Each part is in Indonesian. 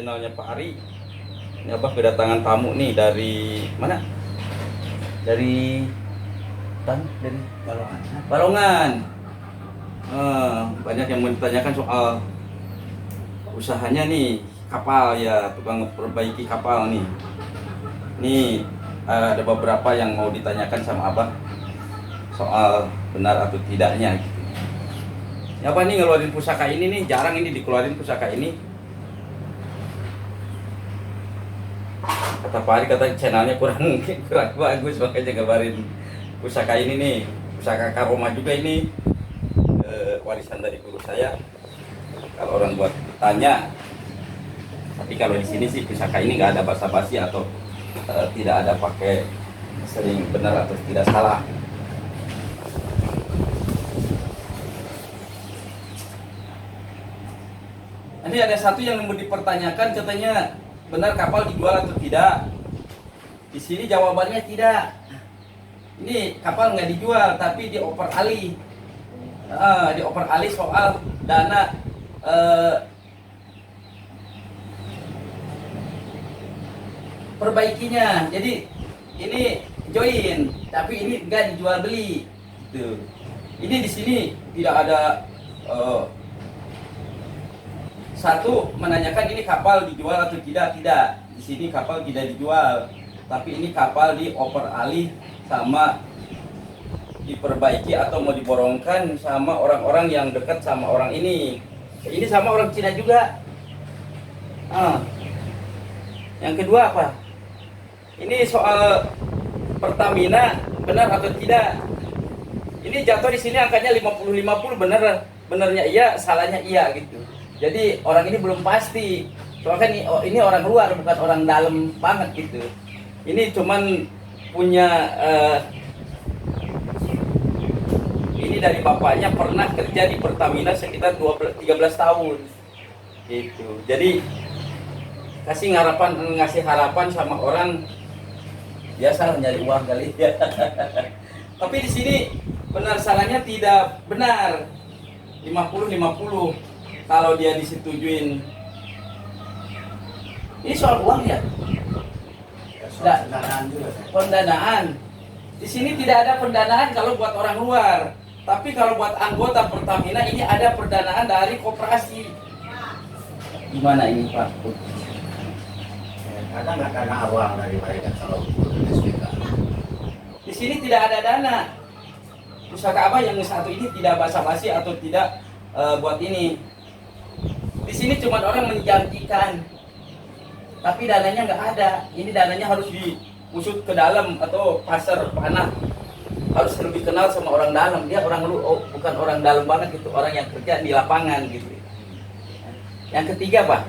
channelnya Pak Ari. Ini Abah kedatangan tamu nih dari mana? Dari Balongan. Balongan. Banyak yang menanyakan soal usahanya nih, kapal ya, tukang perbaiki kapal nih. Ini ada beberapa yang mau ditanyakan sama Abah soal benar atau tidaknya gitu. Ya apa nih ngeluarin pusaka ini nih, jarang ini dikeluarin pusaka ini. Kata Pak Ari, kata channelnya kurang bagus, makanya ngabarin pusaka ini nih, pusaka karoma juga ini, warisan dari guru saya. Kalau orang buat tanya, tapi kalau di sini sih pusaka ini nggak ada basa-basi atau tidak ada pakai sering benar atau tidak salah. Nanti ada satu yang mau dipertanyakan, katanya benar kapal dijual atau tidak. Di sini jawabannya tidak. Ini kapal nggak dijual, tapi dioper alih. Dioper alih soal dana perbaikinya. Jadi ini join, tapi ini nggak dijual beli. Gitu. Ini di sini tidak ada satu menanyakan ini kapal dijual atau tidak. Di sini kapal tidak dijual, tapi ini kapal dioper alih sama diperbaiki atau mau diborongkan sama orang-orang yang dekat sama orang ini. Ini sama orang Cina juga. Yang kedua apa? Ini soal Pertamina benar atau tidak? Ini jatuh di sini angkanya 50-50, benarnya iya, salahnya iya gitu. Jadi orang ini belum pasti. Soalnya ini orang luar, bukan orang dalam banget gitu. Ini cuman punya ini dari bapaknya pernah kerja di Pertamina sekitar 13 tahun. Gitu. Jadi ngasih harapan sama orang biasa nyari uang kali ya. Tapi di sini benar salahnya tidak benar. 50-50. Kalau dia disetujuin, ini soal uang ya? Soal pendanaan juga. Pendanaan. Di sini tidak ada pendanaan kalau buat orang luar. Tapi kalau buat anggota Pertamina ini ada pendanaan dari koperasi. Gimana ini Pak? Ada nggak dana awal dari mereka kalau SPK? Di sini tidak ada dana. Pusaka apa yang satu ini tidak basa-basi atau tidak buat ini. Di sini cuma orang menjanjikan, tapi dananya nggak ada. Ini dananya harus diusut ke dalam atau pasar panah. Harus lebih kenal sama orang dalam. Dia orang bukan orang dalam banget gitu, orang yang kerja di lapangan gitu. Yang ketiga Pak,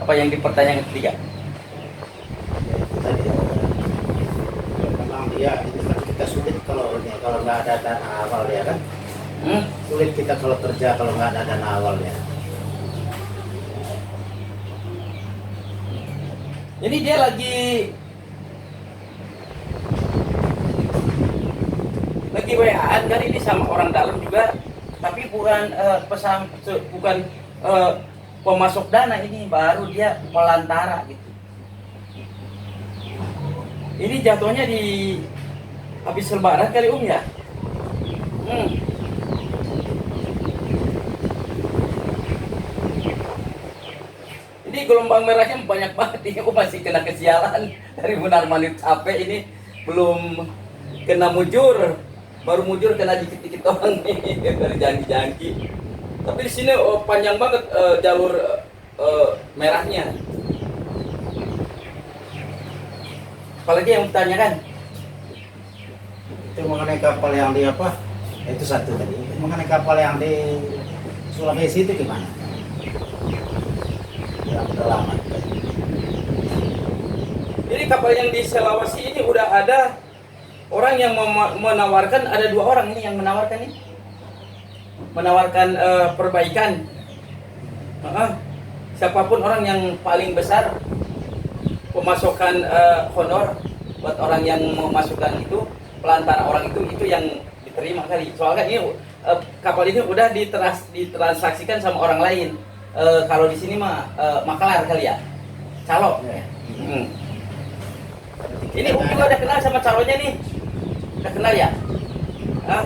apa yang dipertanyakan ketiga? Tadi memang dia itu kan kita sulit kalau nggak ada dana awal ya kan. Sulit kita kalau kerja kalau nggak ada dana awalnya. Jadi dia lagi WA-an kan ini sama orang dalam juga, tapi bukan pemasok dana, ini baru dia pelantara gitu. Ini jatuhnya di habis lebaran kali ya. Ini gelombang merahnya banyak banget. Ini aku masih kena kesialan dari Munar Manit capek ini, belum kena mujur, baru mujur kena dikit-dikit orang nih dari janji-janji. Tapi di sini panjang banget jalur merahnya. Apalagi yang ditanyakan? Itu mengenai kapal yang di apa? Itu satu tadi. Mengenai kapal yang di Sulawesi itu gimana? Yang terlama. Jadi kapal yang di Sulawesi ini udah ada orang yang menawarkan, ada 2 orang ini yang menawarkan ini. Menawarkan perbaikan. Siapapun orang yang paling besar pemasukan honor buat orang yang memasukkan itu, pelantara orang itu yang diterima kali. Soalnya ini kapal ini udah ditransaksikan sama orang lain. kalau di sini mah Makalar kali ya, calo. Ya. Hmm. Ini juga udah kenal sama calonnya nih, udah kenal ya. Hah?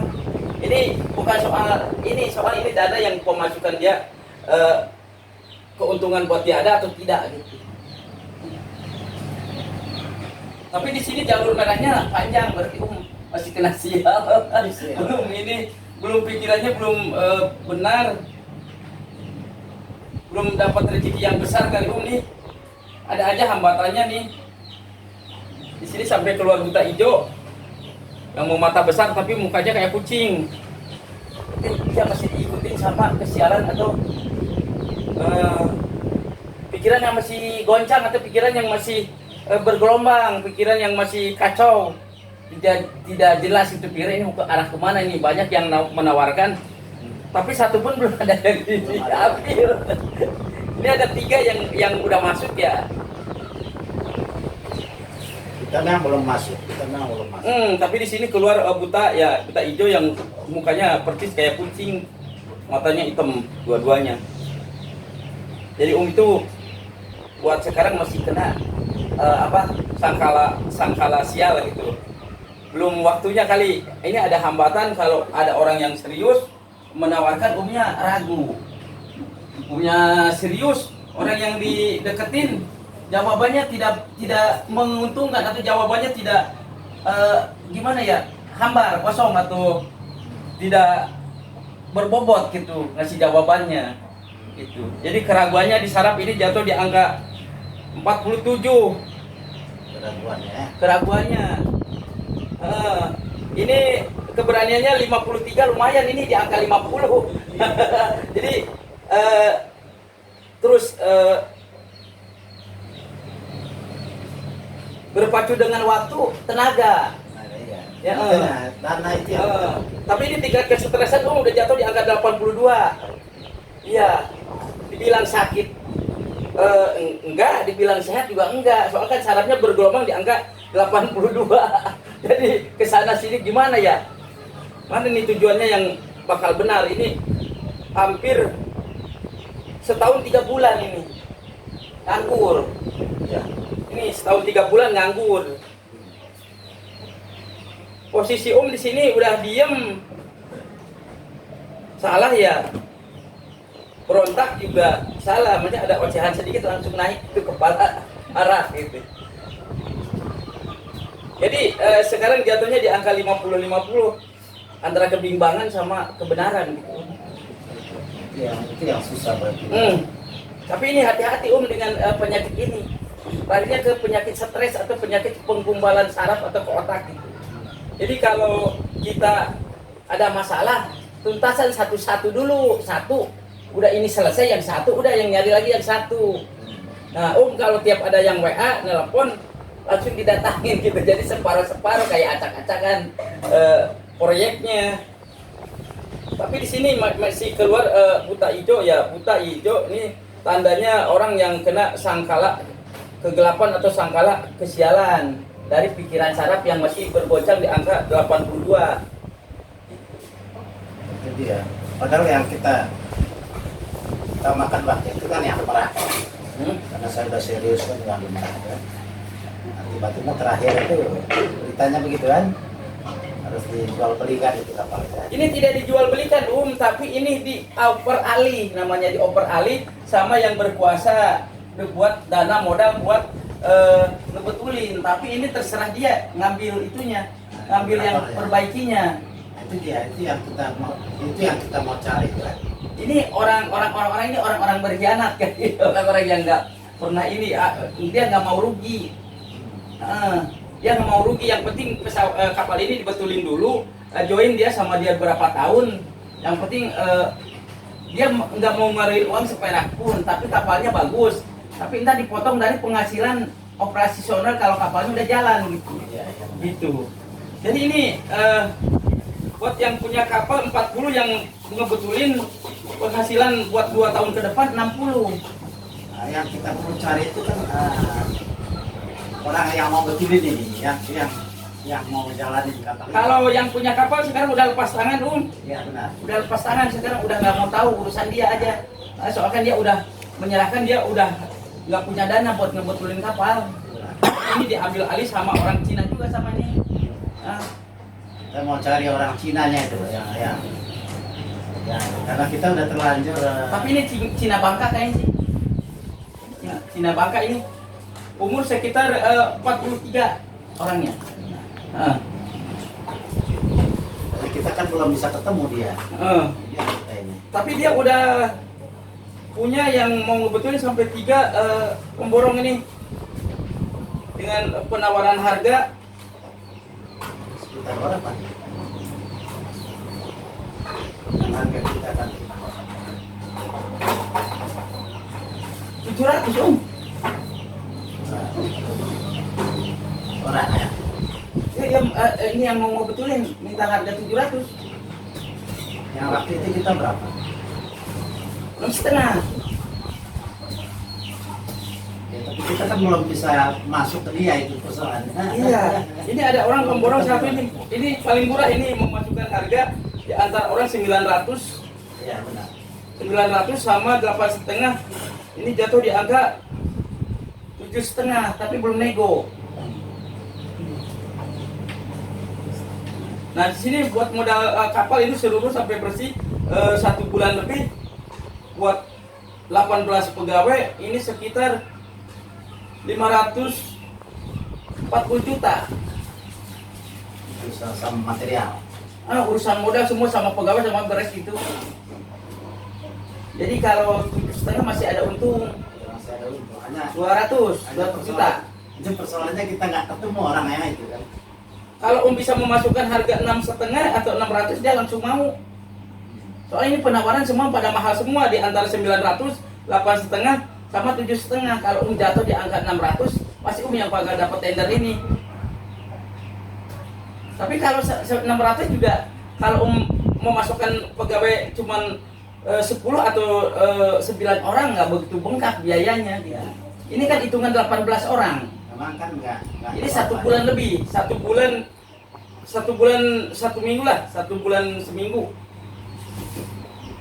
Ini bukan soal ini dana yang pemasukan dia, keuntungan buat dia ada atau tidak gitu. Tapi di sini jalur merahnya panjang, berarti masih kena sial. belum pikirannya belum benar, belum dapat rezeki yang besar kali nih. Ada aja hambatannya nih. Di sini sampai keluar buta hijau, yang mau mata besar tapi mukanya kayak kucing. Dia masih diikutin sama kesialan atau pikiran yang masih goncang atau pikiran yang masih bergelombang, pikiran yang masih kacau, tidak jelas itu pikiran ini mau ke arah kemana ini. Banyak yang menawarkan, tapi satu pun belum ada yang diambil. Ini ada 3 yang udah masuk ya. Kita memang belum masuk. Tapi di sini keluar buta hijau yang mukanya persis kayak kucing, matanya hitam dua-duanya. Jadi itu buat sekarang masih kena sangkala sial gitu. Belum waktunya kali. Ini ada hambatan kalau ada orang yang serius menawarkan, ragu. Serius, orang yang dideketin jawabannya tidak menguntungkan atau jawabannya tidak hambar, kosong atau tidak berbobot gitu ngasih jawabannya gitu. Jadi keraguannya di saraf ini jatuh di angka 47. Keraguannya. Ini keberaniannya 53, lumayan ini di angka 50. Jadi terus berpacu dengan waktu, tenaga. Ya, Dana itu. Tapi ini tingkat kesetresan udah jatuh di angka 82. Iya. Dibilang sakit enggak, dibilang sehat juga enggak. Soalnya kan sarafnya bergelombang di angka 82. Jadi kesana sini gimana ya? Mana nih tujuannya yang bakal benar? Ini hampir setahun 3 bulan ini nganggur. Ya. Ini setahun 3 bulan nganggur. Posisi di sini udah diem. Salah ya. Berontak juga salah. Maksudnya ada ocehan sedikit langsung naik ke kepala arah gitu. Jadi sekarang jatuhnya di angka 50-50 antara kebimbangan sama kebenaran gitu. Itu yang susah berarti. Tapi ini hati-hati dengan penyakit ini. Larinya ke penyakit stres atau penyakit penggumpalan saraf atau ke otak gitu. Jadi kalau kita ada masalah, tuntasan satu-satu dulu. Satu udah ini selesai, yang satu udah yang nyari lagi yang satu. Nah kalau tiap ada yang WA nelpon langsung didatangin gitu. Jadi separuh-separuh kayak acak-acakan proyeknya. Tapi di sini masih keluar buta hijau ya. Buta hijau ini tandanya orang yang kena sangkala kegelapan atau sangkala kesialan dari pikiran saraf yang masih bergoncang di angka 82. Jadi ya, padahal yang kita makan waktu itu kan yang merah. Karena saya udah serius kan yang merah kan. Tiba-tiba terakhir itu beritanya begitu kan, harus dijual belikan itu kapalnya. Ini tidak dijual belikan tapi ini dioper alih, namanya dioper alih sama yang berkuasa buat dana modal buat ngebetulin. Tapi ini terserah dia ngambil itunya, ngambil yang perbaikinya. Itu yang kita mau cari kan. Ini orang-orang ini orang-orang berkhianat kan, orang-orang yang nggak pernah ini, dia nggak mau rugi. Dia nggak mau rugi, yang penting kapal ini dibetulin dulu, join dia sama dia berapa tahun. Yang penting dia nggak mau ngeluarin uang seperak pun, tapi kapalnya bagus. Tapi entah dipotong dari penghasilan operasional kalau kapalnya udah jalan gitu. Gitu. Jadi ini buat yang punya kapal 40 yang ngebetulin penghasilan buat 2 tahun ke depan 60. Nah, yang kita perlu cari itu kan orang yang mau betulin ini, yang mau jalanin kapal. Kalau yang punya kapal sekarang udah lepas tangan, Iya benar. Udah lepas tangan sekarang, udah nggak mau tahu, urusan dia aja. Nah, soalnya kan dia udah menyerahkan, dia udah nggak punya dana buat ngebetulin kapal. Ini diambil alih sama orang Cina juga sama ini. Nah, Kita mau cari orang Cinanya itu yang karena kita udah terlanjur. tapi ini Cina Bangka kayaknya sih. Cina Bangka ini umur sekitar 43 orangnya. Nah, Kita kan belum bisa ketemu dia. Dia kita ini. tapi dia udah punya yang mau ngebetulin sampai 3 pemborong ini dengan penawaran harga Sekitar berapa? Yang harga kita kan 700 om. orang ya. Ini yang mau ngebetulin minta harga 700. Yang waktu itu kita berapa? 6,5. Ya, tapi kita kan belum bisa masuk ke dia itu persoalannya. Iya, ini ada orang pemborong satu ini paling murah, ini memasukkan harga di antara orang 900 Iya benar. 900 sama 8,5. Ini jatuh di angka 7,5 tapi belum nego. Nah di sini buat modal kapal ini seluruh sampai bersih 1 bulan lebih, buat 18 pegawai ini sekitar 540 juta. Bisa sama material. Urusan modal semua sama pegawai sama beres itu. Jadi kalau 7,5 masih ada untung Masih ada untung. Hanya 200 juta. Itu persoalannya kita nggak ketemu orangnya itu kan. Kalau bisa memasukkan harga 6,5 atau 600 dia langsung mau. Soalnya ini penawaran semua pada mahal semua, di antara 900, 8,5 sama 7,5. Kalau jatuh di angka 600 pasti yang bakal dapat tender ini. Tapi kalau 600 juga kalau memasukkan pegawai cuman 10 atau 9 orang nggak begitu bengkak biayanya dia. Ini kan hitungan 18 orang. Memang kan nggak. Ini 1 bulan lebih, 1 bulan 1 minggu lah, 1 bulan seminggu.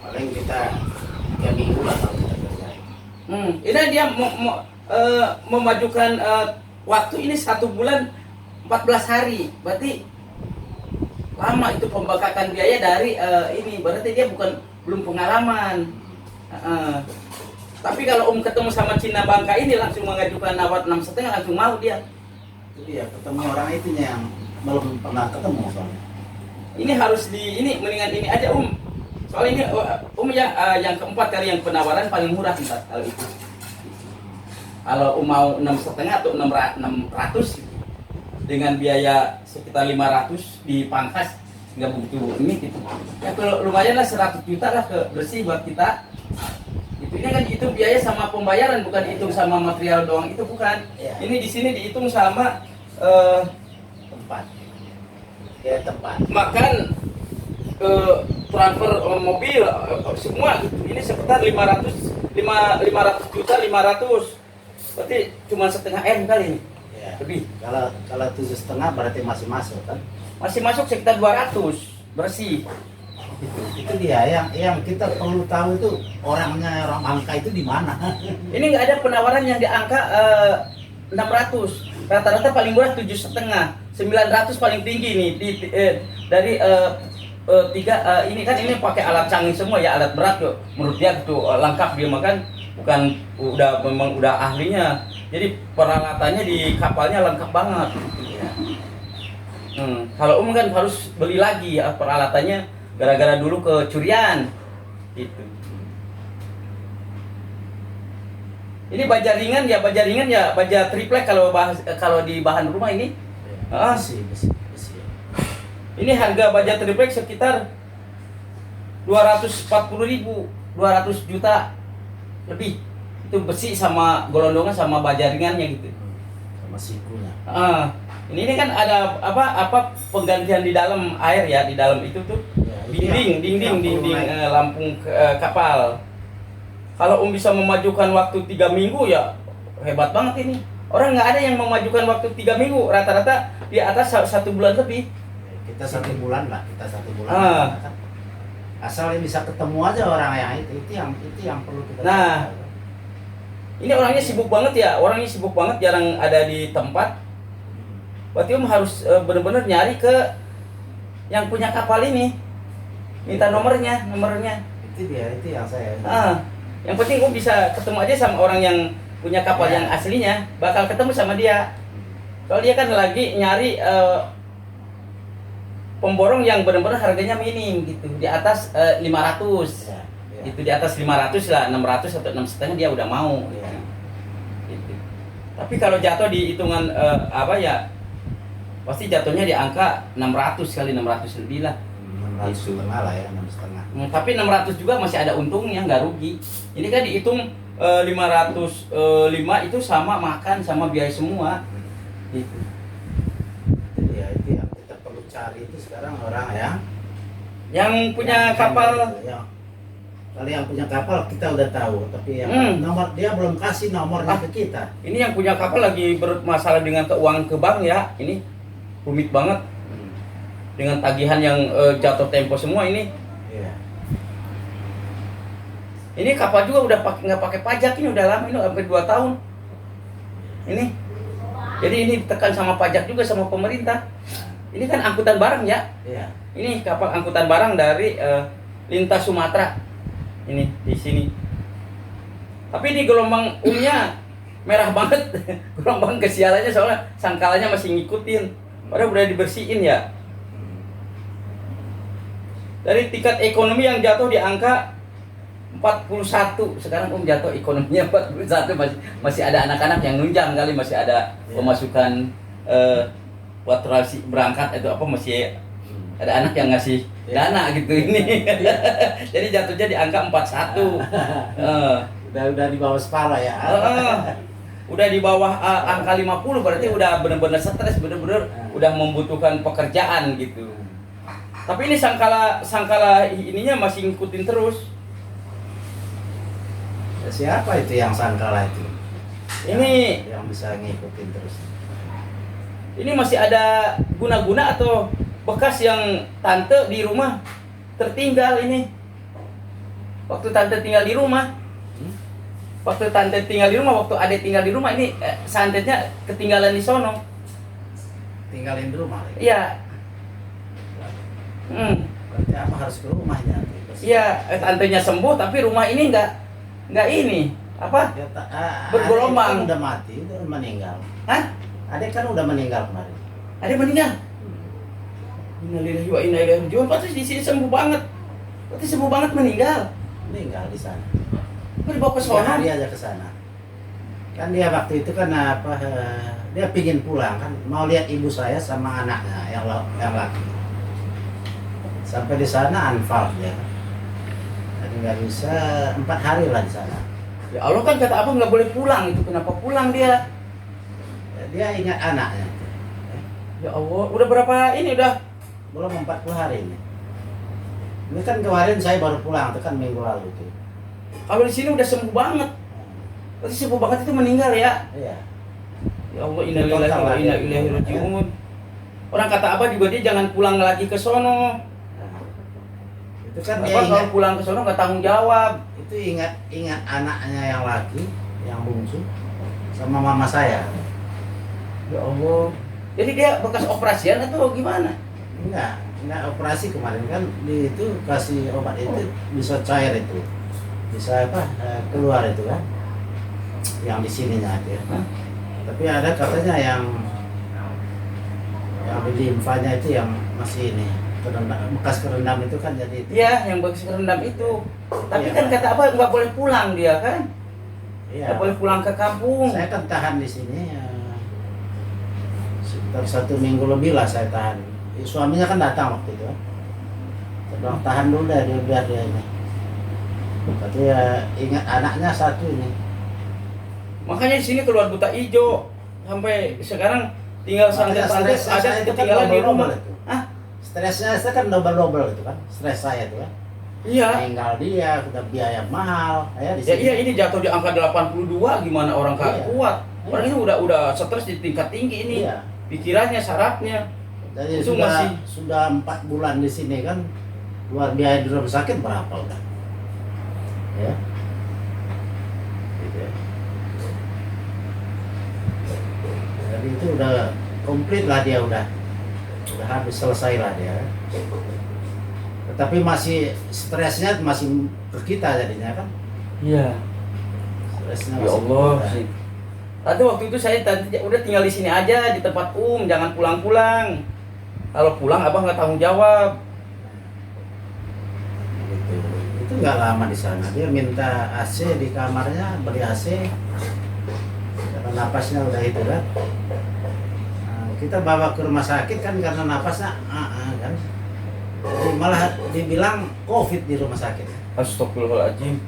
Paling kita 3 minggu lah kalau kita kerjain. Ini dia memajukan waktu ini 1 bulan 14 hari, berarti lama itu pembengkakan biaya dari ini, berarti dia belum pengalaman. Tapi kalau ketemu sama Cina Bangka ini langsung mengajukan nawar 6,5 langsung mau dia. Itu dia ketemu orang itunya yang belum pernah ketemu soalnya. Ini harus mendingan ini aja Soalnya ini ya yang keempat kali yang penawaran paling murah ntar kalau itu. Kalau mau 6,5 atau 600 dengan biaya sekitar 500 dipangkas nggak begitu ini gitu. Ya kalau lumayan lah 100 juta lah bersih buat kita. Ini kan itu biaya sama pembayaran, bukan hitung sama material doang, itu bukan. Ya. Ini di sini dihitung sama Tempat. Ya tempat. makan, transfer mobil, semua gitu. Ini sekitar 500 juta 500. Berarti cuma setengah M kali ini. Ya. Lebih. Kalau 7,5 berarti masih masuk kan? Masih masuk sekitar 200 bersih. Itu dia yang kita perlu tahu itu orangnya, orang Bangka itu di mana. Ini nggak ada penawaran yang di angka 600. Rata-rata paling murah 7,5, 900 paling tinggi nih dari ini kan ini pakai alat canggih semua ya, alat berat tuh. Menurut dia tuh lengkap, dia makan bukan memang udah ahlinya. Jadi peralatannya di kapalnya lengkap banget. Kalau kan harus beli lagi ya peralatannya. Gara-gara dulu kecurian gitu. Ini baja ringan ya baja triplek kalau di bahan rumah ini. Besi. Ini harga baja triplek sekitar 240.000, 200 juta lebih. Itu besi sama golondongan sama baja ringannya gitu. Sama sikunya. Ini kan ada apa penggantian di dalam air ya, di dalam itu tuh. Dinding lampung kapal. Kalau bisa memajukan waktu 3 minggu ya hebat banget ini. Orang nggak ada yang memajukan waktu 3 minggu, rata-rata di atas 1 bulan lebih. Kita 1 bulan lah, kita 1 bulan. Asal bisa ketemu aja orang yang itu yang perlu kita. Nah, ini orangnya sibuk banget ya, orangnya sibuk banget, jarang ada di tempat. Berarti Om harus benar-benar nyari ke yang punya kapal ini, minta nomornya. Itu yang saya. Yang penting Om bisa ketemu aja sama orang yang punya kapal yang aslinya, bakal ketemu sama dia. Kalau dia kan lagi nyari pemborong yang benar-benar harganya minim gitu, di atas 500. Itu di atas 500 lah, 600 atau 6,5 dia udah mau. Gitu. Tapi kalau jatuh di hitungan pasti jatuhnya di angka 600 kali 600 lebih lah. 600 setengah lah ya, 6,5. Tapi 600 juga masih ada untungnya, nggak rugi. Ini kan dihitung 505 itu sama makan sama biaya semua. Gitu. Itu yang kita perlu cari itu sekarang orang yang punya kapal. Kalau yang punya kapal kita udah tahu, tapi yang nomor dia belum kasih nomornya ke kita. Ini yang punya kapal lagi bermasalah dengan keuangan ke bank ya. Ini rumit banget. Dengan tagihan yang jatuh tempo semua ini. Iya. Ini kapal juga udah nggak pakai pajak, ini udah lama, ini hampir 2 tahun. Ini. Jadi ini ditekan sama pajak juga sama pemerintah. Ini kan angkutan barang ya. Iya. Ini kapal angkutan barang dari lintas Sumatera. Ini di sini. Tapi ini gelombang umnya merah banget. Gelombang kesialannya soalnya sangkalannya masih ngikutin. Padahal udah dibersihin ya. Dari tingkat ekonomi yang jatuh di angka 41, sekarang jatuh ekonominya 41, masih ada anak-anak yang nunjang kali, masih ada pemasukan buat transi berangkat itu apa, masih ada anak yang ngasih dana gitu ini. Jadi jatuhnya di angka 41. Udah di bawah separuh ya. Udah di bawah angka 50, berarti udah benar-benar stres, benar-benar udah membutuhkan pekerjaan gitu. Tapi ini sangkala ininya masih ngikutin terus. Siapa itu yang sangkala itu? Ini yang bisa ngikutin terus. Ini masih ada guna-guna atau bekas yang tante di rumah tertinggal ini. Waktu tante tinggal di rumah. Waktu tante tinggal di rumah, waktu adek tinggal di rumah, ini santetnya ketinggalan di sono. Tinggalin di rumah. Iya. Berarti apa harus ke rumahnya? Iya, tantenya sembuh tapi rumah ini nggak ini apa? Bergelombang. Adek kan udah mati, udah meninggal. Hah? Adek kan udah meninggal kemarin. Adek meninggal. Innalillahi wa inna ilaihi raji'un. Pasti di sini sembuh banget. Berarti sembuh banget meninggal. Meninggal di sana. Kok dibawa ke sono? Dia aja ke sana. Kan dia waktu itu kan dia pingin pulang kan, mau lihat ibu saya sama anaknya yang laki. Sampai di sana anfal dia. Jadi nggak bisa 4 hari lah di sana. Ya Allah, kan kata abang nggak boleh pulang, itu kenapa pulang dia? Ya, dia ingat anaknya. Ya Allah, udah berapa ini udah? Belum 40 hari ini. Ini kan kemarin saya baru pulang, itu kan minggu lalu itu. Kalau di sini udah sembuh banget. Berarti sembuh banget itu meninggal ya? Iya. Ya Allah, innalillahi wa inna ilaihi raji'un. Orang kata Abah juga dia jangan pulang lagi ke sono. Itu kan dia Abah kalau ingat, pulang ke sono nggak tanggung jawab. itu ingat anaknya yang laki, yang bungsu, sama mama saya. Ya Allah. Jadi dia bekas operasian atau gimana? Enggak operasi kemarin kan, di itu kasih obat itu bisa cair itu. Bisa keluar itu kan. Yang di sininya aja. Tapi ada katanya yang di limfanya itu yang masih ini bekas kerendam itu kan, jadi itu. Iya, yang bekas kerendam itu. Tapi Iya, kan kata Abah nggak boleh pulang dia kan? Iya. Nggak boleh pulang ke kampung. Saya kan tahan di sini sekitar 1 minggu lebih lah saya tahan. Suaminya kan datang waktu itu. Saya bilang tahan dulu deh, biar dia ini. Tapi ya ingat anaknya satu ini. Makanya di sini keluar buta hijau sampai sekarang tinggal santet-santet ada ketinggalan di rumah. Hah? Stresnya saya kan double itu kan, stres saya itu kan. Iya. Meninggal dia, sudah biaya mahal. Di Ya sini. iya, ini jatuh di angka 82, gimana orang Iya. kuat? Orang ini udah stres di tingkat tinggi ini. Iya. Pikirannya, sarafnya. Jadi Itu sudah 4 bulan di sini kan, keluar biaya di rumah sakit berapa udah, ya, gitu ya. Jadi itu udah komplit lah dia, udah habis, selesai lah dia. Tetapi masih stresnya masih ke kita jadinya kan. Iya. Stresnya Ya masih Allah ke kita. sih. Tadi waktu itu saya udah tinggal di sini aja di tempat jangan pulang-pulang. Kalau pulang abang nggak tanggung jawab. Gitu. Itu nggak lama di sana, dia minta AC di kamarnya, beli AC karena napasnya udah itu kan. Nah, kita bawa ke rumah sakit kan karena napasnya kan. Jadi malah dibilang COVID di rumah sakit. Astagfirullahaladzim.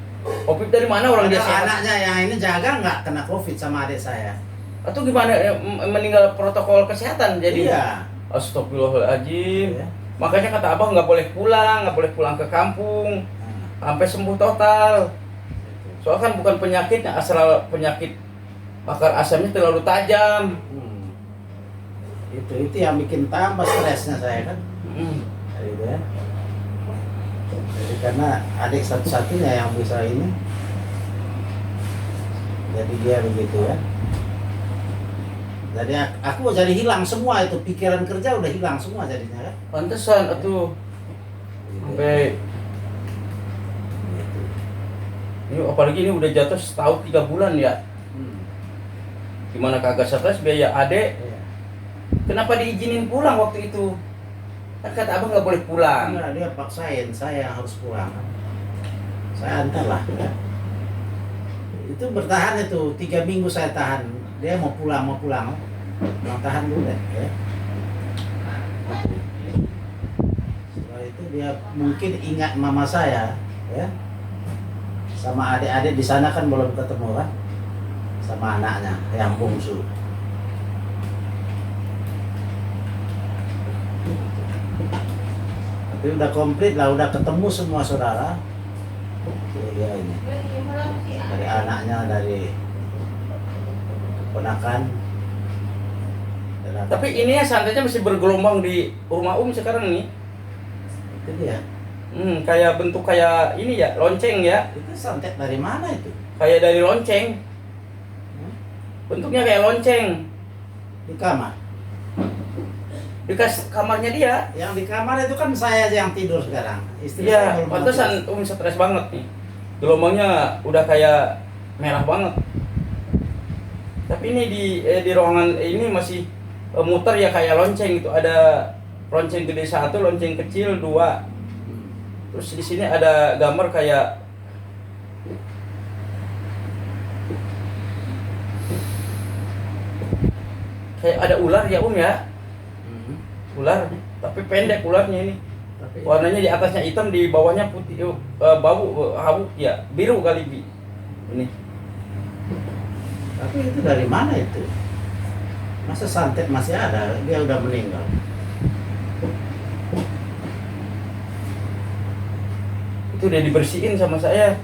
Covid dari mana orang dia Padahal sehat? anaknya yang ini jaga nggak kena COVID sama adik saya. Atau gimana meninggal protokol kesehatan jadi? Iya. Astagfirullahaladzim. Iya. Makanya kata abang nggak boleh pulang ke kampung Nah, sampai sembuh total. gitu. Soalnya kan bukan penyakitnya, asal penyakit akar asamnya terlalu tajam. Itu yang bikin tambah stresnya saya kan. Hmm. Gitu ya. Jadi karena adik satu-satunya yang bisa ini, jadi dia begitu ya. Jadi aku jadi hilang semua itu, pikiran kerja udah hilang semua jadinya kan. Pantesan atuh Gitu. sampai Gitu. ini, apalagi ini udah jatuh setahun 3 bulan ya. Gimana kagak stres biaya adek? Iya. Kenapa diizinin pulang waktu itu? Kan kata abang nggak boleh pulang. Enggak, dia paksain saya yang harus pulang. Saya antarlah ya. Itu bertahan itu 3 minggu saya tahan. Dia mau pulang. Mau tahan dulu deh ya. Setelah itu dia mungkin ingat mama saya ya. Sama adik-adik di sana kan belum ketemu kan. Sama anaknya yang bungsu. Tapi udah komplit lah, udah ketemu semua saudara. Ya ini. Dari anaknya, dari keponakan. Tapi ini ya santainya masih bergelombang di rumah sekarang nih. Itu dia. Kayak bentuk kayak ini ya, lonceng ya. Itu santet dari mana itu? Kayak dari lonceng. Bentuknya kayak lonceng. Di kamar. Di kamarnya dia. Yang di kamar itu kan saya aja yang tidur sekarang. Istri saya Iya, belum pantesan tidur. stres banget nih. Gelombangnya udah kayak merah banget. Tapi ini di ruangan ini masih muter ya kayak lonceng itu. Ada lonceng gede 1, lonceng kecil 2. Terus di sini ada gambar kayak ada ular ya ya. Ular, tapi pendek ularnya ini. Tapi Warnanya di atasnya hitam, di bawahnya putih, bau abu ya, biru kali ini. Tapi itu dari mana itu? Masa santet masih ada? Dia udah meninggal. Itu udah dibersihin sama saya.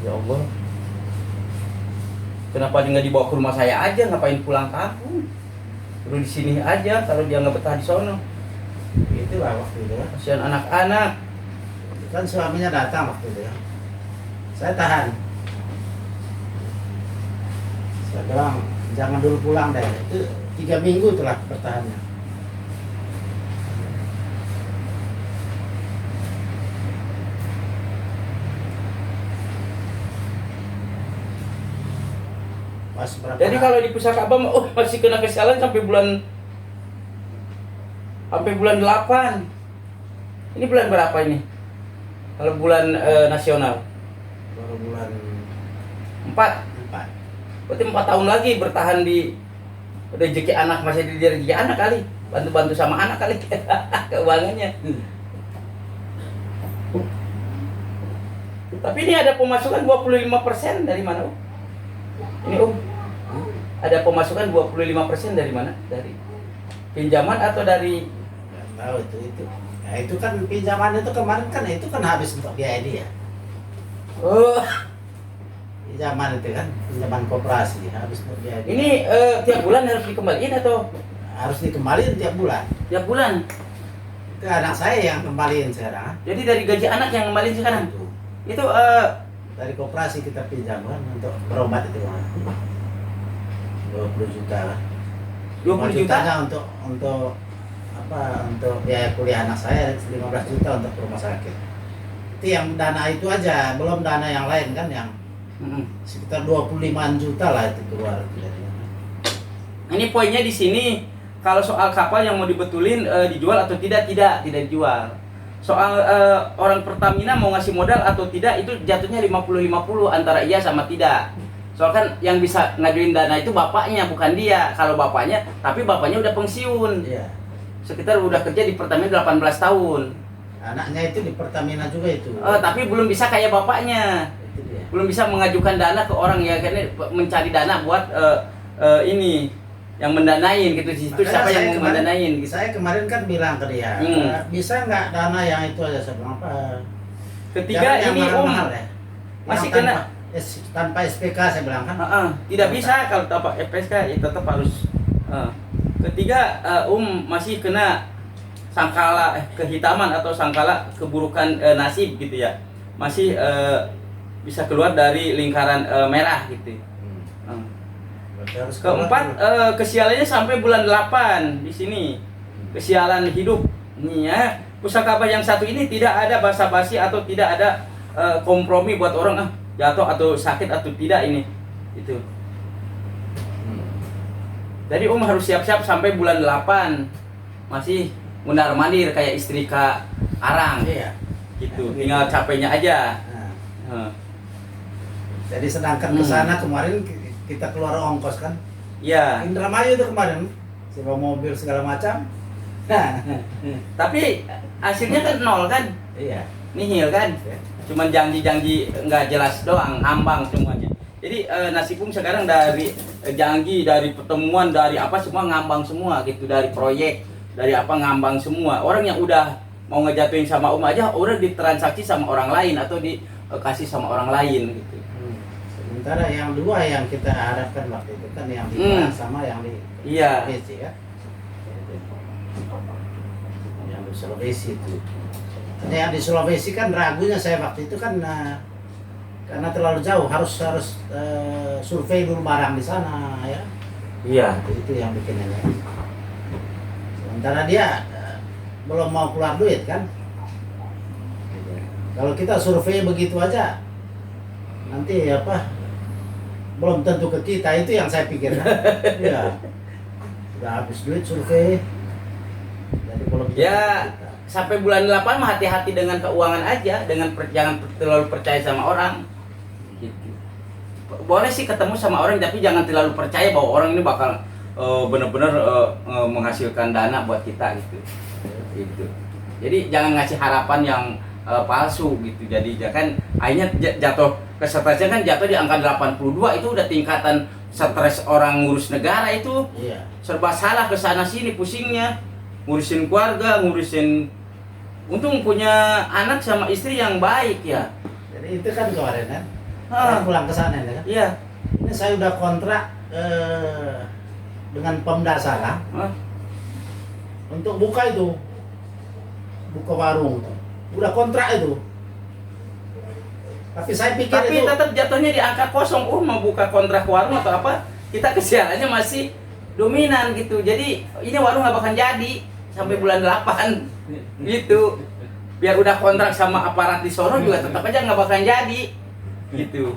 Ya Allah. Kenapa dia nggak dibawa ke rumah saya aja? Ngapain pulang kampung? Terus di sini aja kalau dia nggak betah di sono. Itulah waktu itu ya. Kasihan anak-anak. Kan suaminya datang waktu itu ya. Saya tahan. Saya bilang jangan dulu pulang deh. Itu 3 minggu itulah bertahannya. Pas berapa? Jadi kalau di pusaka abang masih kena kesalahan sampai bulan 8. Ini bulan berapa ini? Kalau bulan nasional baru bulan 4. 4. Berarti 4 tahun lagi bertahan di rezeki anak, masih di rezeki anak kali. Bantu-bantu sama anak kali keuangannya. Tapi ini ada pemasukan 25% dari mana, Om? Ini, Om. Ada pemasukan 25% dari mana? Dari pinjaman atau dari Nggak tahu itu. Ya itu kan pinjaman itu kemarin kan itu kan habis untuk biaya dia. Oh, Pinjaman itu kan, pinjaman koperasi habis untuk biaya dia. ini tiap bulan harus dikembaliin atau Harus dikembaliin tiap bulan. tiap bulan? Itu anak saya yang kembaliin sekarang. Jadi dari gaji anak yang kembali sekarang. Itu Dari koperasi kita pinjam kan untuk berobat itu kan. 20 juta kan. 20 juta. untuk apa? Untuk biaya kuliah anak saya, 15 juta untuk rumah sakit. Itu yang dana itu aja, belum dana yang lain kan yang sekitar 25 juta lah itu keluar. Ini poinnya di sini, kalau soal kapal yang mau dibetulin dijual atau tidak dijual. Soal orang Pertamina mau ngasih modal atau tidak itu jatuhnya 50-50 antara iya sama tidak. Soal kan yang bisa ngajuin dana itu bapaknya bukan dia. Kalau bapaknya, tapi bapaknya udah pensiun. Iya. Sekitar udah kerja di Pertamina 18 tahun. Anaknya itu di Pertamina juga itu. Tapi belum bisa kayak bapaknya. Itu dia. Belum bisa mengajukan dana ke orang ya, karena mencari dana buat ini yang mendanain gitu. Di situ Makanya siapa saya yang mau kemarin- mendanain gitu. Saya kemarin kan bilang ke dia, bisa nggak dana yang itu aja, saya bilang apa? Ketiga Jangan yang ini mahal-mahal ya. masih Yang kena. tanpa SPK saya bilang kan. Tidak bisa kalau tanpa FSK ya tetap harus. Ketiga masih kena sangkala kehitaman atau sangkala keburukan nasib gitu ya. Masih bisa keluar dari lingkaran merah gitu. Berarti harus Keempat, kesialannya sampai bulan 8 di sini. Kesialan hidup. Ini ya, pusaka yang satu ini tidak ada basa-basi atau tidak ada kompromi buat orang jatuh atau sakit atau tidak ini. Itu. Jadi harus siap-siap sampai bulan 8. Masih mundar-mandir kayak istri Kak Arang. Iya. Gitu. Tinggal capeknya aja. Nah. Jadi sedangkan ke sana kemarin kita keluar ongkos kan. Iya. Indramayu itu kemarin sewa mobil segala macam. Tapi hasilnya kan nol kan? Iya. Nihil kan? Cuman janji-janji nggak jelas doang, ngambang semuanya. Jadi Nasibum sekarang dari janji, dari pertemuan, dari apa semua ngambang semua gitu, dari proyek, dari apa ngambang semua. Orang yang udah mau ngejatuhin sama aja udah ditransaksi sama orang lain atau dikasih sama orang lain gitu. Sementara yang dua yang kita harapkan waktu itu kan yang di Padang sama yang di Iya. Sulawesi ya. Yang di Sulawesi itu. Karena yang di Sulawesi kan ragunya saya waktu itu kan karena terlalu jauh harus survei dulu barang di sana ya. Iya. Itu yang bikin ini. Sementara dia belum mau keluar duit kan. Kalau kita survei begitu aja nanti apa belum tentu ke kita, itu yang saya pikirkan. Iya. Sudah habis duit survei. Jadi belum tentu Ya, ke kita. sampai bulan 8 mah hati-hati dengan keuangan aja, dengan jangan terlalu percaya sama orang. Gitu. Boleh sih ketemu sama orang tapi jangan terlalu percaya bahwa orang ini bakal benar-benar menghasilkan dana buat kita gitu. Gitu. Jadi jangan ngasih harapan yang palsu gitu. Jadi kan akhirnya jatuh ke stresnya kan jatuh di angka 82, itu udah tingkatan stres orang ngurus negara itu. Iya. Serba salah ke sana sini pusingnya. Ngurusin keluarga, untung punya anak sama istri yang baik ya. Jadi itu kan kemarin kan. Saya pulang ke sana ya kan. Iya. Ini saya udah kontrak dengan Pemda sana untuk buka itu. Buka warung itu. Udah kontrak itu. Tapi saya pikir Tapi itu tetap jatuhnya di angka kosong. Mau buka kontrak warung atau apa? Kita kesialannya masih dominan gitu. Jadi ini warung nggak bakal jadi sampai bulan 8 gitu. Biar udah kontrak sama aparat di sono juga tetap aja nggak bakal jadi gitu.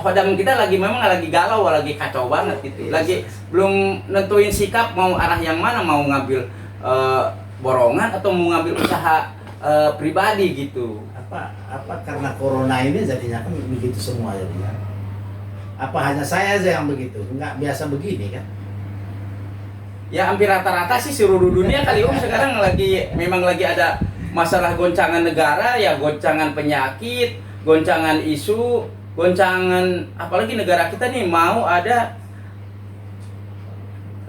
Hodam kita memang lagi galau, lagi kacau banget gitu. Lagi belum nentuin sikap mau arah yang mana, mau ngambil borongan atau mau ngambil usaha pribadi gitu. apa karena corona ini jadinya kan begitu semua jadinya. Apa hanya saya aja yang begitu? Nggak biasa begini kan? Ya hampir rata-rata sih seluruh dunia kali sekarang memang lagi ada masalah goncangan negara ya, goncangan penyakit, goncangan isu, goncangan apalagi negara kita nih mau ada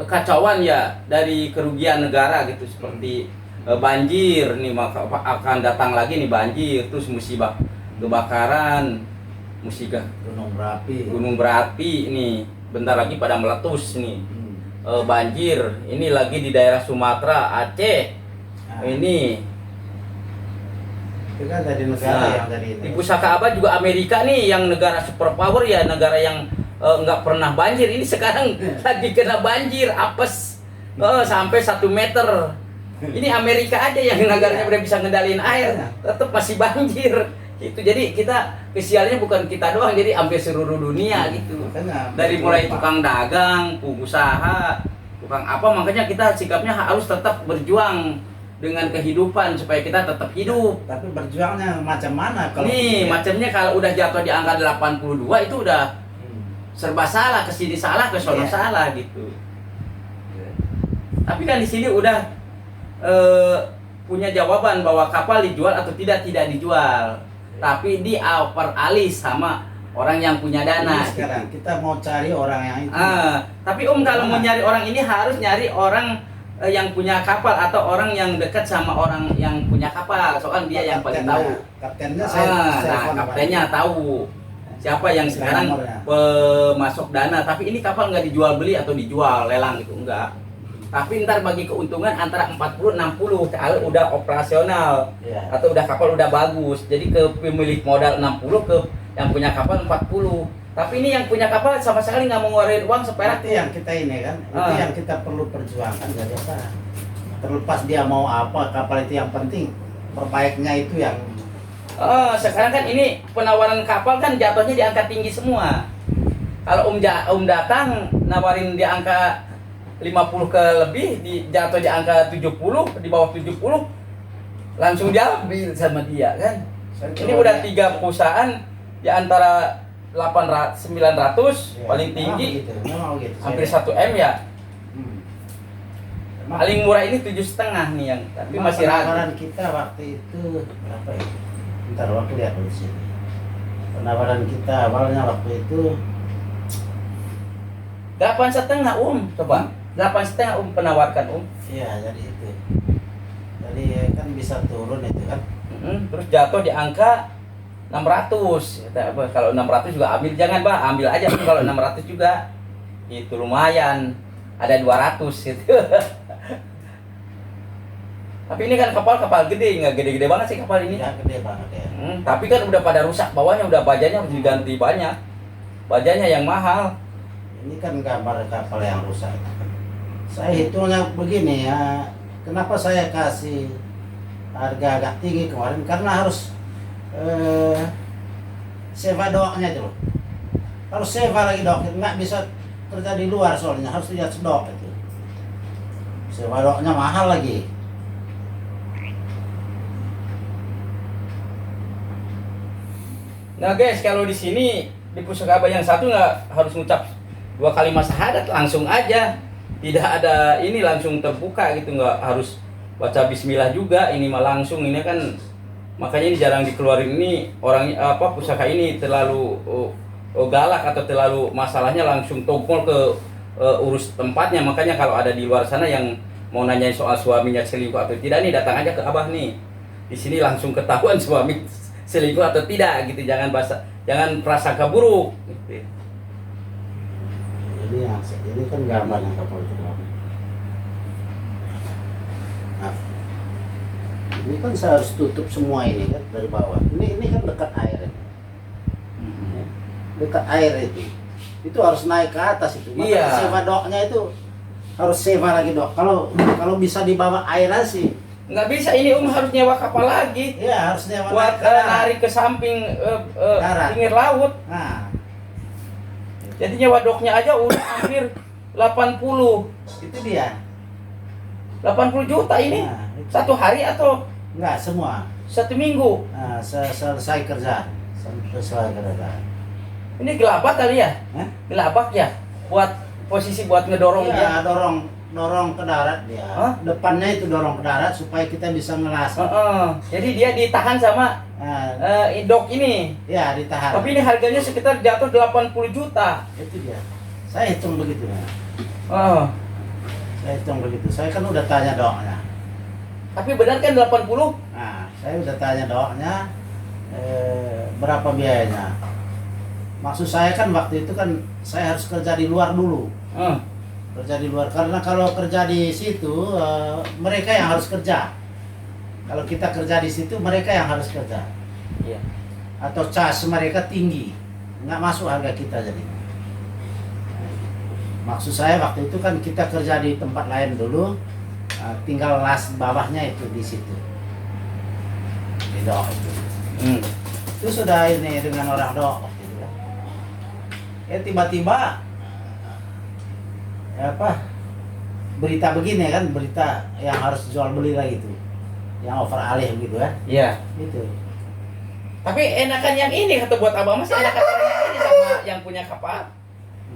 kekacauan ya dari kerugian negara gitu, seperti banjir nih, maka akan datang lagi nih banjir, terus musibah kebakaran, musibah Gunung berapi. gunung berapi nih bentar lagi pada meletus nih. banjir. Ini lagi di daerah Sumatera, Aceh. Nah, Ini itu kan dari negara Nah, yang dari di Pusaka Abad juga Amerika nih yang negara superpower ya, negara yang nggak pernah banjir. Ini sekarang lagi kena banjir, apes sampai 1 meter. Ini Amerika aja yang negaranya udah bisa ngendalin air, tetap masih banjir. Itu jadi kita kesialnya bukan kita doang, jadi hampir seluruh dunia gitu. Makanya, Dari mulai tukang dagang, pengusaha, tukang apa, makanya kita sikapnya harus tetap berjuang dengan kehidupan supaya kita tetap hidup. Tapi berjuangnya macam mana kalau Nih, gitu ya? macamnya kalau udah jatuh di angka 82 itu udah serba salah, ke sini salah, ke sono Iya. salah gitu. Tapi kan di sini udah punya jawaban bahwa kapal dijual atau tidak dijual. Tapi diperalih sama orang yang punya dana. Ini sekarang kita mau cari orang yang itu. Tapi kalau mau nyari orang ini harus nyari orang yang punya kapal atau orang yang dekat sama orang yang punya kapal. Soalnya dia yang paling tahu. Kaptennya saya Nah, telepon, kaptennya tahu siapa yang sekarang nomornya. masuk dana. Tapi ini kapal nggak dijual beli atau dijual lelang gitu, enggak. Tapi ntar bagi keuntungan antara 40-60 kalau udah operasional Iya. atau udah kapal udah bagus. Jadi ke pemilik modal 60, ke yang punya kapal 40. Tapi ini yang punya kapal sama sekali nggak mau ngeluarin uang seperak. Itu yang kita ini kan, itu Ah. yang kita perlu perjuangkan jadi apa? Terlepas dia mau apa, kapal itu yang penting perbaiknya itu yang Sekarang kan ini penawaran kapal kan jatuhnya di angka tinggi semua. Kalau Om datang nawarin di angka 50 ke lebih, jatuh di angka 70, di bawah 70, langsung diambil sama dia kan. Ini udah 3 perusahaan di antara 800, 900 Ya, paling memang tinggi, begitu, memang begitu. hampir 1 M ya. Hmm. Memang Paling murah ini 7,5 nih yang, tapi memang masih ragu. penawaran kita waktu itu berapa ya? Bentar, waktu lihat dulu sini. Penawaran kita awalnya waktu itu 8,5 coba. 8,5 penawarkan iya jadi itu. Jadi kan bisa turun itu kan. Terus jatuh di angka 600. Kalau 600 juga ambil, jangan Pak, ambil aja kalau 600 juga. Itu lumayan. Ada 200 gitu. Tapi ini kan kapal gede, nggak gede-gede banget sih kapal ini. Ya gede banget ya. Tapi kan udah pada rusak bawahnya, udah bajanya harus diganti banyak. Bajanya yang mahal. Ini kan gambar kapal yang rusak. Saya hitungnya begini ya. Kenapa saya kasih harga agak tinggi kemarin? Karena harus sewa docknya itu loh. Harus sewa lagi dock, nggak bisa kerja di luar soalnya harus lihat dock itu. Sewa docknya mahal lagi. Nah guys, kalau di sini di Pusaka Abad yang satu nggak harus ngucap 2 kalimat syahadat, langsung aja. Tidak ada ini, langsung terbuka gitu, nggak harus baca bismillah juga. Ini mah langsung, ini kan makanya ini jarang dikeluarin. Ini orang pusaka ini terlalu galak atau terlalu masalahnya langsung tumpul ke urus tempatnya. Makanya kalau ada di luar sana yang mau nanyain soal suaminya selingkuh atau tidak, nih datang aja ke Abah nih. Di sini langsung ketahuan suami selingkuh atau tidak gitu. Jangan prasangka buruk gitu. Ini kan gambarnya kapal itu. Nah, ini kan saya harus tutup semua ini kan dari bawah. Ini kan dekat air. Dekat air itu harus naik ke atas itu. Maka Iya. sewa docknya itu harus sewa lagi dok. Kalau bisa di bawah air aja sih. Nggak bisa, ini harus nyewa kapal lagi Iya harus sewa buat naik ke darat. narik ke samping Darat. pinggir laut. Nah, Jadi nyewa doknya aja udah hampir 80 itu dia. 80 juta ini. Nah, itu. Satu hari atau Enggak semua. 1 minggu. Nah, selesai kerja. Selesai kerja. Ini gelabak kali ya? Hah? Gelabak ya? Buat posisi buat ngedorong dia. Iya, dorong ke darat dia. Hah? Depannya itu dorong ke darat supaya kita bisa ngelas. Jadi dia ditahan sama Nah, dok ini. ya ditahan. Tapi ini harganya sekitar jatuh 80 juta. Itu dia. Saya hitung begitu ya. Oh. Saya hitung begitu. Saya kan udah tanya doknya. Tapi benar kan 80? Nah, saya udah tanya doknya berapa biayanya. Maksud saya kan waktu itu kan saya harus kerja di luar dulu. Kerja di luar, karena kalau kerja di situ mereka yang harus kerja. Kalau kita kerja di situ mereka yang harus kerja. Iya. Atau cas mereka tinggi, nggak masuk harga kita jadi. Maksud saya waktu itu kan kita kerja di tempat lain dulu, tinggal las bawahnya itu di situ. Di Dook itu. Itu sudah ini dengan orang Dook gitu kan. Tiba-tiba berita begini kan, berita yang harus jual beli lagi itu, yang over alih gitu kan. Iya. Gitu. Tapi enakan yang ini kata buat abang mas, enakan yang ini sama yang punya kapal.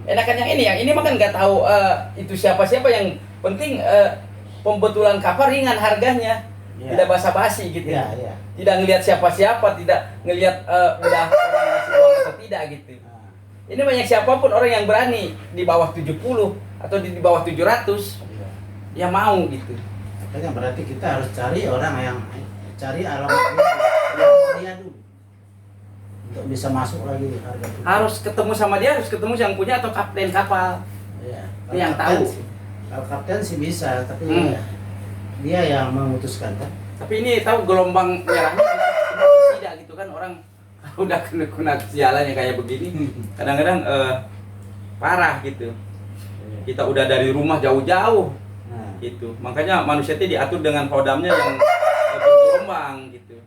Enakan yang ini mah kan nggak tahu itu siapa-siapa, yang penting pembetulan kapal ringan harganya. Iya. Tidak basa-basi gitu. Iya, iya. Tidak ngelihat siapa-siapa, tidak ngelihat udah orang ngasih uang atau tidak gitu. Ini banyak siapapun orang yang berani di bawah 70 atau di bawah 700 Iya. ya mau gitu. Makanya berarti kita harus cari orang yang cari alamat dia dulu untuk bisa masuk lagi harga itu. Harus ketemu sama dia, harus ketemu yang punya atau kapten kapal. Iya. Itu yang tahu. Kalau kapten sih bisa, tapi dia yang memutuskan kan. Tapi ini tahu gelombang merahnya tidak gitu kan, orang udah kena sialannya kayak begini. Kadang-kadang parah gitu. Kita udah dari rumah jauh-jauh gitu. Makanya manusia itu diatur dengan kodamnya yang bergelombang gitu.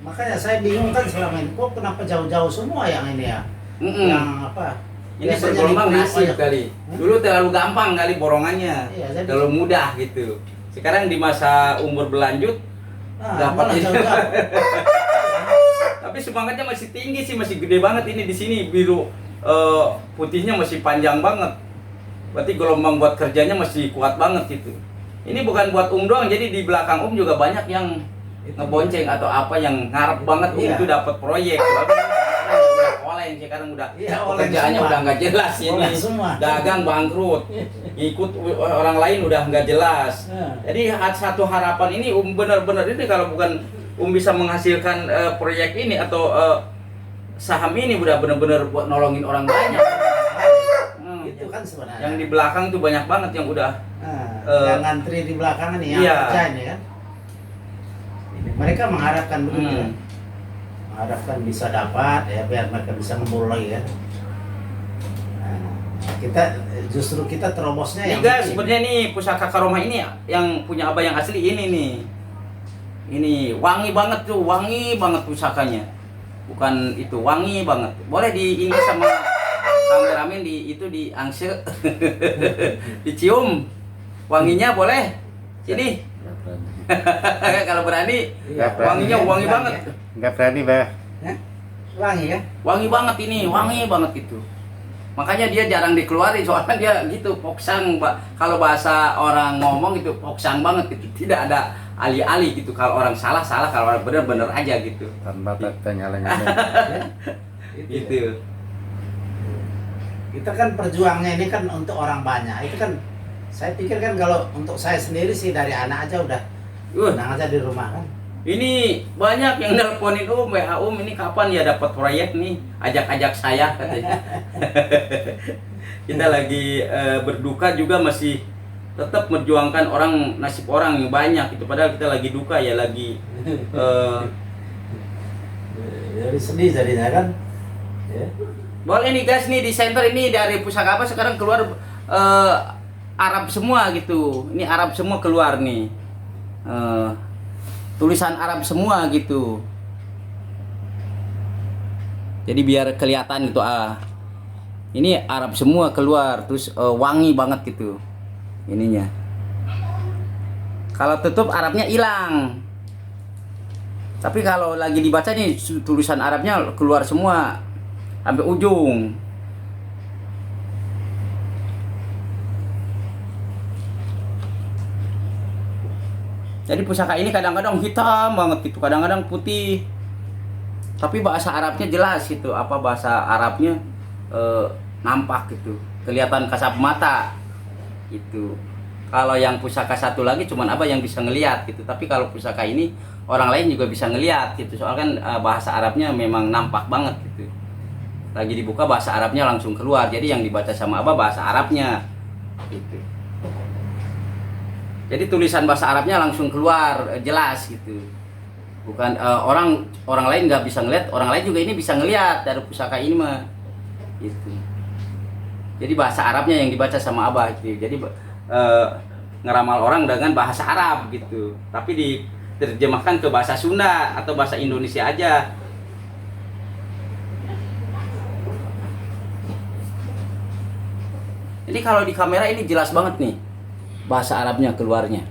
Makanya saya bingung kan selama ini, kok kenapa jauh-jauh semua yang ini ya? Yang apa? Ini biasanya bergelombang di- nasib kali. Dulu terlalu gampang kali borongannya. Iya, jadi- terlalu mudah gitu. Sekarang di masa umur berlanjut dapat malah ini. jauh-jauh. Tapi semangatnya masih tinggi sih, masih gede banget ini di sini, biru putihnya masih panjang banget. Berarti gelombang buat kerjanya masih kuat banget gitu. Ini bukan buat doang, jadi di belakang juga banyak yang ngebonceng atau apa yang ngarep banget Iya. itu dapat proyek. Udah oleng sekarang udah Iya, oleng pekerjaannya semua. udah nggak jelas ini. Oleng semua. Dagang bangkrut, ikut orang lain udah nggak jelas. Jadi satu harapan ini benar-benar ini kalau bukan bisa menghasilkan proyek ini atau saham ini udah benar-benar buat nolongin orang banyak. Itu kan sebenarnya. Yang di belakang tuh banyak banget yang udah yang ngantri di belakang ini yang iya. kerja ini kan. Mereka mengharapkan begitu kan. Hmm. Mengharapkan bisa dapat ya biar mereka bisa ngebul lagi kan. Nah, kita justru kita terobosnya Ini yang guys, bikin. sebenarnya nih pusaka Karomah ini yang punya abah yang asli ini nih. Ini wangi banget tuh, wangi banget pusakanya. Bukan itu, wangi banget. Boleh di ini sama kameramen di itu di angse. Dicium. Wanginya boleh. Sini. Kalau berani, Iya, wanginya berani, wangi berani, banget. ya. Nggak berani, Bah. Hah? Wangi kan? Wangi banget ini, wangi banget itu. Makanya dia jarang dikeluarin soalnya dia gitu poksang, kalau bahasa orang ngomong gitu poksang banget gitu. Tidak ada alih-alih gitu. Kalau orang salah, kalau orang benar-benar aja gitu. Tanpa nyala-nyala. Ya. Gitu. Kita kan perjuangnya ini kan untuk orang banyak. Itu kan saya pikir kan kalau untuk saya sendiri sih dari anak aja udah tenang aja di rumah kan. Ini banyak yang nelponin WA ini kapan ya dapat proyek nih, ajak-ajak saya katanya. Kita lagi berduka juga masih tetap memperjuangkan orang, nasib orang yang banyak itu, padahal kita lagi duka ya, lagi Jadi sedih jadinya kan. Ya. boleh nih guys, nih di center ini dari pusaka apa sekarang keluar Arab semua gitu. Ini Arab semua keluar nih. Tulisan Arab semua gitu. Jadi biar kelihatan gitu ini Arab semua keluar, terus wangi banget gitu ininya. Kalau tutup Arabnya hilang. Tapi kalau lagi dibaca nih tulisan Arabnya keluar semua sampai ujung. Jadi pusaka ini kadang-kadang hitam banget gitu, kadang-kadang putih. Tapi bahasa Arabnya jelas gitu, apa bahasa Arabnya nampak gitu, kelihatan kasat mata gitu. Kalau yang pusaka satu lagi cuman apa yang bisa ngelihat gitu, tapi kalau pusaka ini orang lain juga bisa ngelihat gitu, soalnya kan bahasa Arabnya memang nampak banget gitu. Lagi dibuka bahasa Arabnya langsung keluar, jadi yang dibaca sama apa bahasa Arabnya Gitu. Jadi tulisan bahasa Arabnya langsung keluar jelas gitu. Bukan orang lain nggak bisa ngeliat, orang lain juga ini bisa ngeliat dari pusaka ini mah. Gitu. Jadi bahasa Arabnya yang dibaca sama Abah gitu. Jadi ngeramal orang dengan bahasa Arab gitu. Tapi diterjemahkan ke bahasa Sunda atau bahasa Indonesia aja. Ini kalau di kamera ini jelas banget nih bahasa Arabnya keluarnya.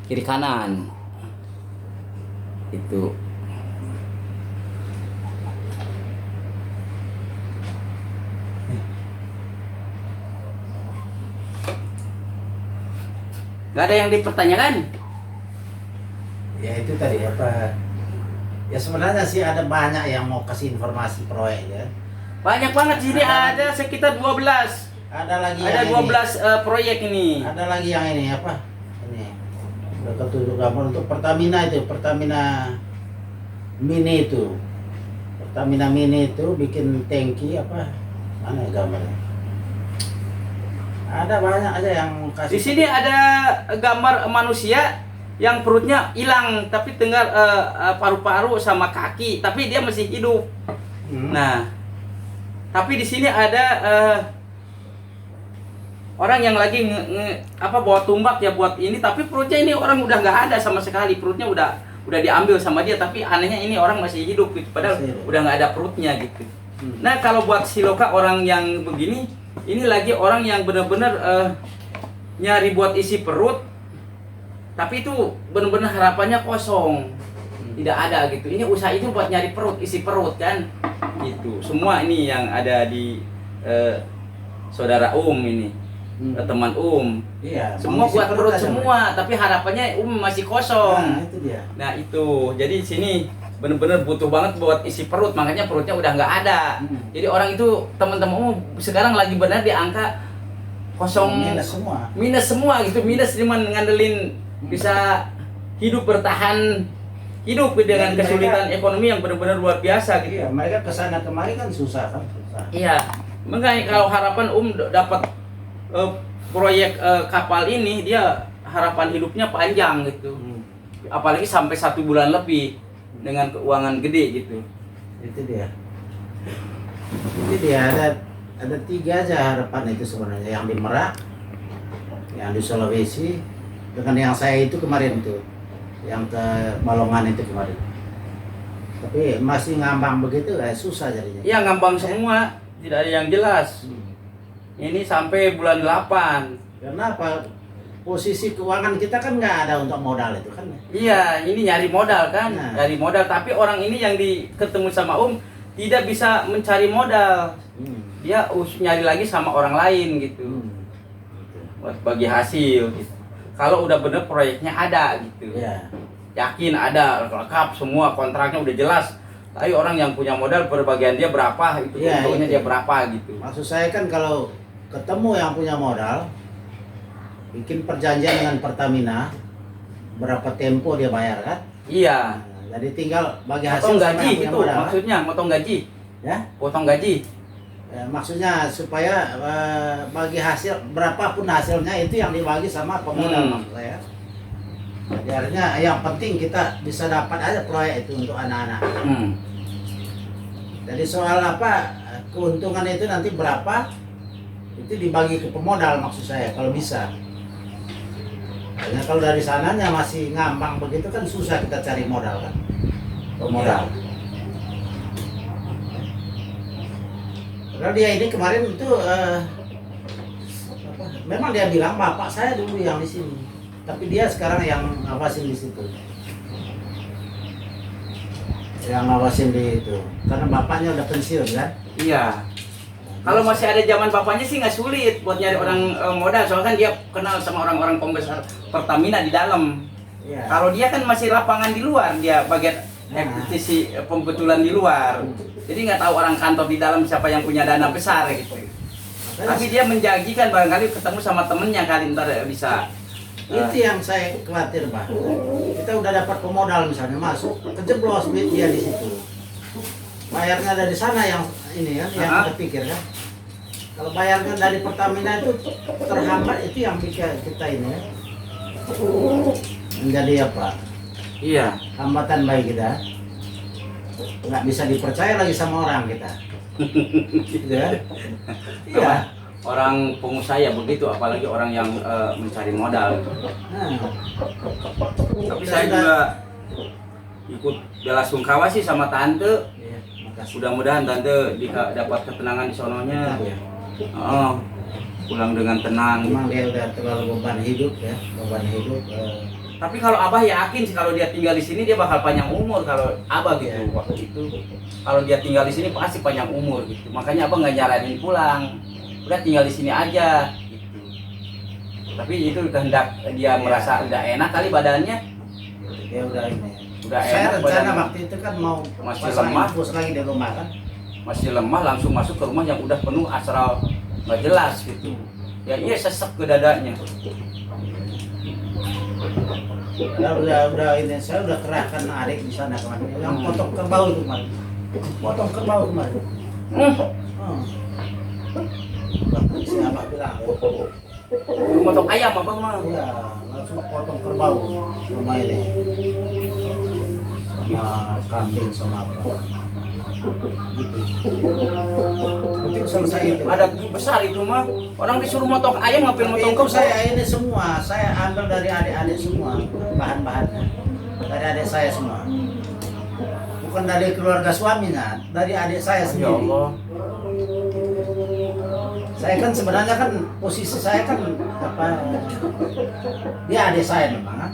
Kiri kanan. Itu. Gak ada yang dipertanyakan? Ya itu tadi apa? Ya sebenarnya sih ada banyak yang mau kasih informasi proyek ya. Banyak banget di sini, ada sekitar 12. Ada lagi Ada yang 12 proyek ini. Ada lagi yang ini apa? Ini. Udah ketujuh gambar untuk Pertamina itu, Pertamina Mini itu. Pertamina Mini itu bikin tangki apa? Mana ya gambarnya? Ada banyak aja yang kasih. Di sini ada gambar manusia yang perutnya hilang tapi tinggal paru-paru sama kaki, tapi dia masih hidup. Nah, tapi di sini ada orang yang lagi bawa tumbak ya buat ini, tapi perutnya ini orang udah nggak ada sama sekali, perutnya udah diambil sama dia, tapi anehnya ini orang masih hidup gitu, padahal udah nggak ada perutnya gitu. Nah kalau buat siloka orang yang begini, ini lagi orang yang benar-benar nyari buat isi perut, tapi itu benar-benar harapannya kosong, tidak ada gitu. Ini usaha itu buat nyari perut, isi perut kan, gitu. Semua ini yang ada di saudara ini, teman Iya. semua buat perut semua, tapi harapannya masih kosong. Nah itu dia. Nah itu, jadi di sini benar-benar butuh banget buat isi perut, makanya perutnya udah nggak ada. Jadi orang itu teman-teman sekarang lagi benar di angka kosong, minus semua gitu, minus cuma ngandelin bisa hidup, bertahan hidup dengan kesulitan ekonomi yang benar-benar luar biasa gitu. Iya, mereka kesana kemari kan susah kan, susah. Iya, makanya kalau harapan dapat proyek kapal ini, dia harapan hidupnya panjang gitu. Apalagi sampai 1 bulan lebih dengan keuangan gede gitu. Itu dia. Ada 3 aja harapan itu sebenarnya, yang di Merak, yang di Sulawesi, dengan yang saya itu kemarin tuh, yang ke Balongan itu kemarin. Tapi masih ngambang begitu, susah jadinya. Iya, ngambang semua, tidak ada yang jelas. Ini sampai bulan 8. Kenapa? Posisi keuangan kita kan nggak ada untuk modal itu kan? Iya, ini nyari modal kan, Nah. nyari modal. Tapi orang ini yang ketemu sama tidak bisa mencari modal. Dia nyari lagi sama orang lain gitu, buat bagi hasil gitu. Kalau udah bener proyeknya ada gitu, yakin ada, lengkap semua, kontraknya udah jelas. Tapi orang yang punya modal, perbagian dia berapa, itu untungnya dia berapa gitu. Maksud saya kan kalau ketemu yang punya modal, bikin perjanjian dengan Pertamina, berapa tempo dia bayar kan? Iya. Nah, jadi tinggal bagi hasil. Potong gaji sama yang punya gitu, modal, maksudnya potong gaji. Ya? Potong gaji. Ya, maksudnya supaya bagi hasil, berapapun hasilnya itu yang dibagi sama pemodal maksud saya. Jadi artinya yang penting kita bisa dapat aja proyek itu untuk anak-anak. Jadi soal keuntungan itu nanti berapa, itu dibagi ke pemodal maksud saya kalau bisa. Karena kalau dari sananya masih ngambang begitu kan susah kita cari modal kan, pemodal. Karena dia ini kemarin itu memang dia bilang bapak saya dulu yang di sini, tapi dia sekarang yang ngawasin di situ, yang ngawasin di itu, karena bapaknya udah pensiun kan. Iya. Kalau masih ada zaman bapaknya sih nggak sulit buat nyari orang modal, soalnya kan dia kenal sama orang-orang pembesar Pertamina di dalam. Iya. Kalau dia kan masih lapangan di luar, dia bagian eksekusi pembetulan di luar. Jadi nggak tahu orang kantor di dalam siapa yang punya dana besar gitu. Tapi dia menjanjikan barangkali ketemu sama temennya kali ntar bisa. Itu yang saya khawatir, Pak. Kita udah dapat pemodal misalnya masuk, kejeblos duit dia di situ. Bayarnya dari sana yang ini kan, yang kita pikir kan. Kalau bayarkan dari Pertamina itu terhambat, itu yang bikin kita ini menjadi apa? Iya. Hambatan bagi kita. Nggak bisa dipercaya lagi sama orang kita. Gitu ya? Iya. Orang pengusaha ya begitu, apalagi orang yang mencari modal. Nah, Tapi saya juga ikut bela sungkawa sih sama tante. iya, makasih. Mudah-mudahan tante dapat ketenangan di sononya. Iya. Oh, pulang dengan tenang. Memang dia udah terlalu beban hidup ya, beban hidup. Tapi kalau Abah yakin sih kalau dia tinggal di sini dia bakal panjang umur kalau Abah gitu Iya. waktu itu. Kalau dia tinggal di sini pasti panjang umur gitu. Makanya Abah nggak nyaranin pulang. Udah tinggal di sini aja gitu. Tapi itu kehendak dia merasa udah enak kali badannya. Dia udah ini. Udah Saya enak rencana badannya. waktu itu kan mau Masih pasang lemah. infus lagi di rumah kan. Masih lemah langsung masuk ke rumah yang udah penuh astral nggak jelas gitu. Ya iya sesek ke dadanya. Udah ini, saya udah kerahkan adik di sana kemarin. Yang potong kerbau itu kemarin. Potong kerbau kemarin. Hmm. Siapa bilang? Motong ayam apa mah? Iya, langsung potong kerbau rumah ini. Sama kambing sama apa. Gitu. Penting selesai itu. Ada besar itu mah. Orang disuruh motong ayam ngapain Tapi motong itu kerbau? saya ini semua, saya ambil dari adik-adik semua bahan-bahannya, dari adik saya semua, bukan dari keluarga suaminya, dari adik saya Ya sendiri. Allah. Saya kan sebenarnya kan posisi saya kan apa? Dia adik saya memang, kan?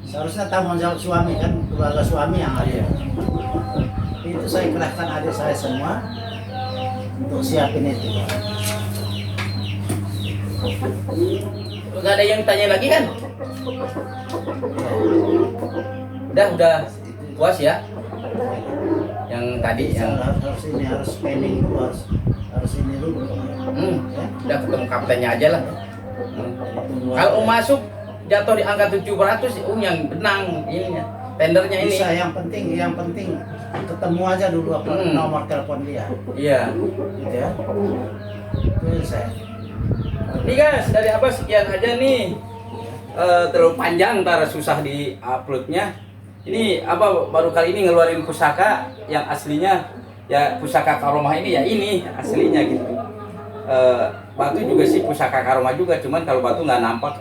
Seharusnya tanggung jawab suami kan, keluarga suami yang ada. Itu saya kerahkan adik saya semua untuk siapin itu. Gak ada yang tanya lagi kan? Udah puas ya? Yang tadi yang Harus ini, harus spending dulu, harus ini dulu. Ya. udah ketemu kaptennya aja lah. Tunggu Kalau aja. masuk jatuh di angka 700 yang benang ininya. Tendernya ini. Bisa, yang penting ketemu aja dulu apa nomor telepon dia. Iya. Gitu ya. Itu saya. Nih guys, dari apa sekian aja nih. Terlalu panjang ntar susah di uploadnya. Ini apa baru kali ini ngeluarin pusaka yang aslinya ya pusaka karomah ini ya ini aslinya gitu. Batu juga sih pusaka karomah juga, cuman kalau batu nggak nampak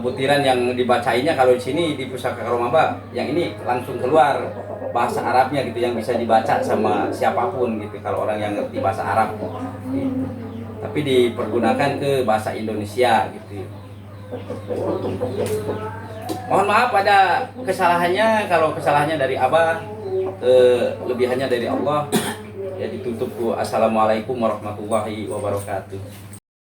butiran yang dibacainnya. Kalau di sini di pusaka karomah Mbak, yang ini langsung keluar bahasa Arabnya gitu yang bisa dibaca sama siapapun gitu kalau orang yang ngerti bahasa Arab gitu. Tapi dipergunakan ke bahasa Indonesia gitu. Mohon maaf pada kesalahannya, kalau kesalahannya dari Abah, lebihannya dari Allah. Ya ditutup. Assalamualaikum warahmatullahi wabarakatuh.